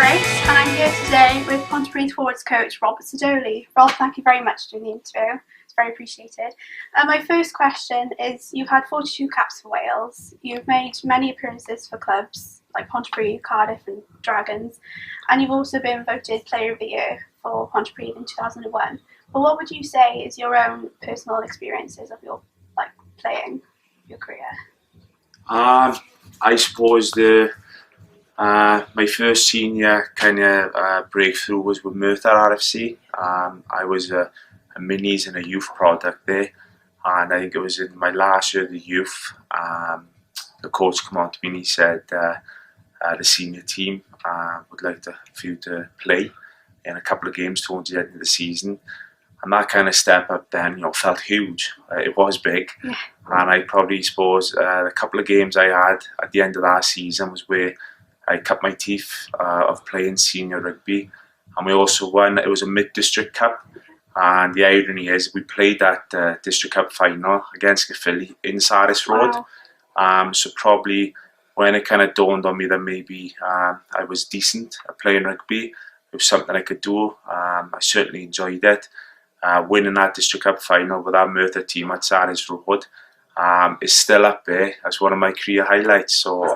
Grace, and I'm here today with Pontypridd forwards coach Rob Sidoli. Rob, thank you very much for doing the interview. It's very appreciated. My first question is, you've had 42 caps for Wales. You've made many appearances for clubs like Pontypridd, Cardiff and Dragons, and you've also been voted Player of the Year for Pontypridd in 2001. But what would you say is your own personal experiences of your playing your career? I suppose my first senior kind of breakthrough was with Merthyr RFC. I was a minis and a youth product there, and I think it was in my last year of the youth. The coach came on to me and he said the senior team would like for you to play in a couple of games towards the end of the season. And that kind of step up then, felt huge. It was big. Yeah. And I probably suppose the couple of games I had at the end of that season was where I cut my teeth of playing senior rugby. And we also won, it was a mid-district cup. And the irony is we played that district cup final against Caerphilly in Saris Road. Wow. So probably when it kind of dawned on me that maybe I was decent at playing rugby, it was something I could do. I certainly enjoyed it. Winning that district cup final with our Merthyr team at Saris Road is still up there as one of my career highlights. So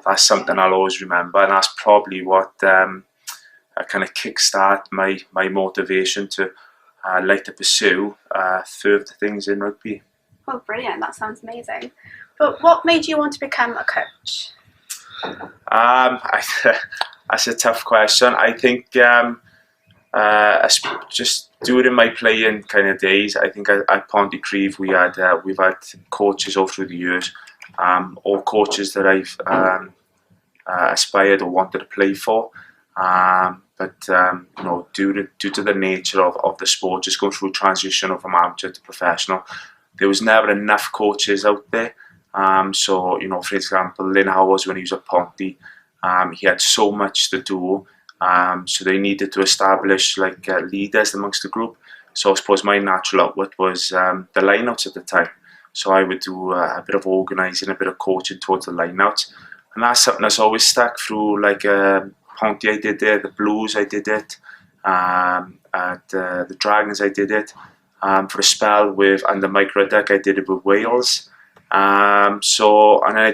that's something I'll always remember, and that's probably what kind of kickstart my motivation to like to pursue further things in rugby. Well, brilliant! That sounds amazing. But what made you want to become a coach? That's a tough question. I think just during my playing kind of days, I think at Pontypridd we've had coaches all through the years, all coaches that I've aspired or wanted to play for. But due to the nature of the sport, just going through transition from amateur to professional, there was never enough coaches out there. So for example, Lynn Howells, when he was at Ponty, he had so much to do. So they needed to establish leaders amongst the group. So I suppose my natural outlet was the lineouts at the time. So I would do a bit of organising, a bit of coaching towards the lineouts, and that's something that's always stuck through. Ponty, I did it. The Blues, I did it. At the Dragons, I did it. For a spell under Mike Ruddock, I did it with Wales. And then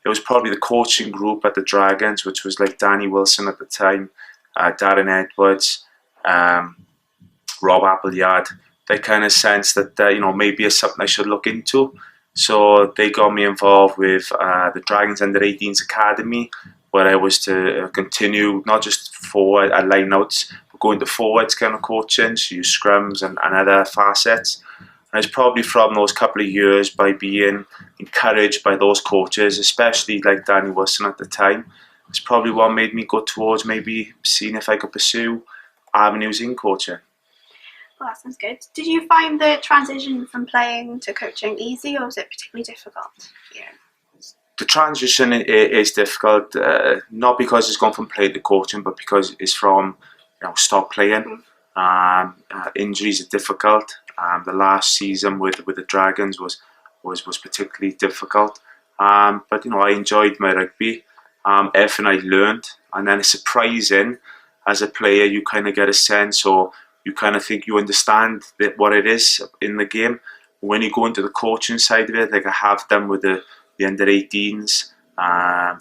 it was probably the coaching group at the Dragons, which was like Danny Wilson at the time, Darren Edwards, Rob Appleyard. They kind of sensed that maybe it's something I should look into. So they got me involved with the Dragons Under 18s Academy, where I was to continue not just forward at lineouts, but go into forwards kind of coaching, so use scrums and other facets. And it's probably from those couple of years, by being encouraged by those coaches, especially like Danny Wilson at the time, it's probably what made me go towards maybe seeing if I could pursue avenues in coaching. Well, that sounds good. Did you find the transition from playing to coaching easy, or was it particularly difficult? Yeah. The transition is difficult, not because it's gone from playing to coaching, but because it's from stop playing. Injuries are difficult. The last season with the Dragons was particularly difficult. But I enjoyed my rugby. Everything I learned, and then it's surprising as a player. You kind of get a sense, or you kind of think you understand what it is in the game. When you go into the coaching side of it, like I have done with the under 18s,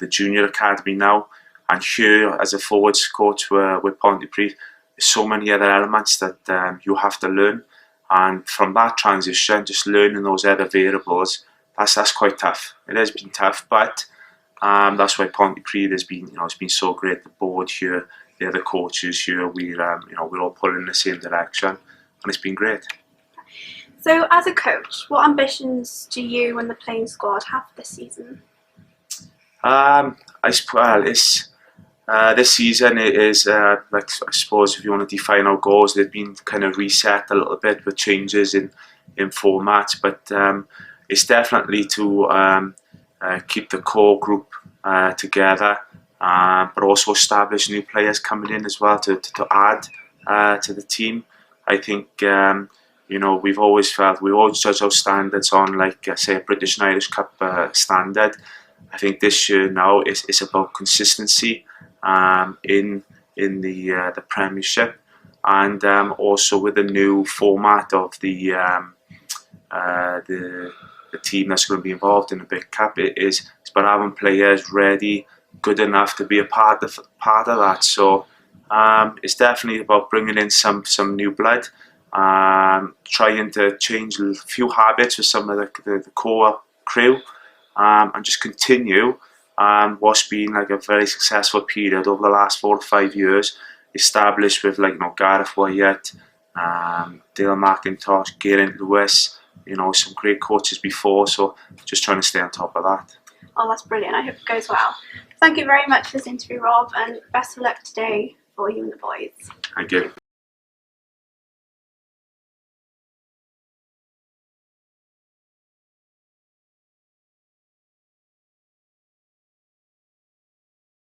the junior academy now, and here as a forwards coach with Pontypridd, there's so many other elements that you have to learn. And from that transition, just learning those other variables, that's quite tough. It has been tough, but that's why Pontypridd has been, it's been so great. The board here, the other coaches here, we're all pulling in the same direction, and it's been great. So, as a coach, what ambitions do you and the playing squad have this season? This season is I suppose if you want to define our goals, they've been kind of reset a little bit with changes in formats, but it's definitely to keep the core group together, but also establish new players coming in as well to add to the team. I think we've always judged our standards on say a British and Irish Cup standard. I think this year now it's about consistency. in the Premiership, and also with the new format of the team that's going to be involved in the big cap. It's about having players ready, good enough to be a part of that. So it's definitely about bringing in some new blood, trying to change a few habits with some of the core crew, and just continue what's been like a very successful period over the last 4 to 5 years, established with Gareth Wyatt, Dale McIntosh, Geraint Lewis, some great coaches before. So just trying to stay on top of that. Oh, that's brilliant. I hope it goes well. Thank you very much for this interview, Rob, and best of luck today for you and the boys. Thank you.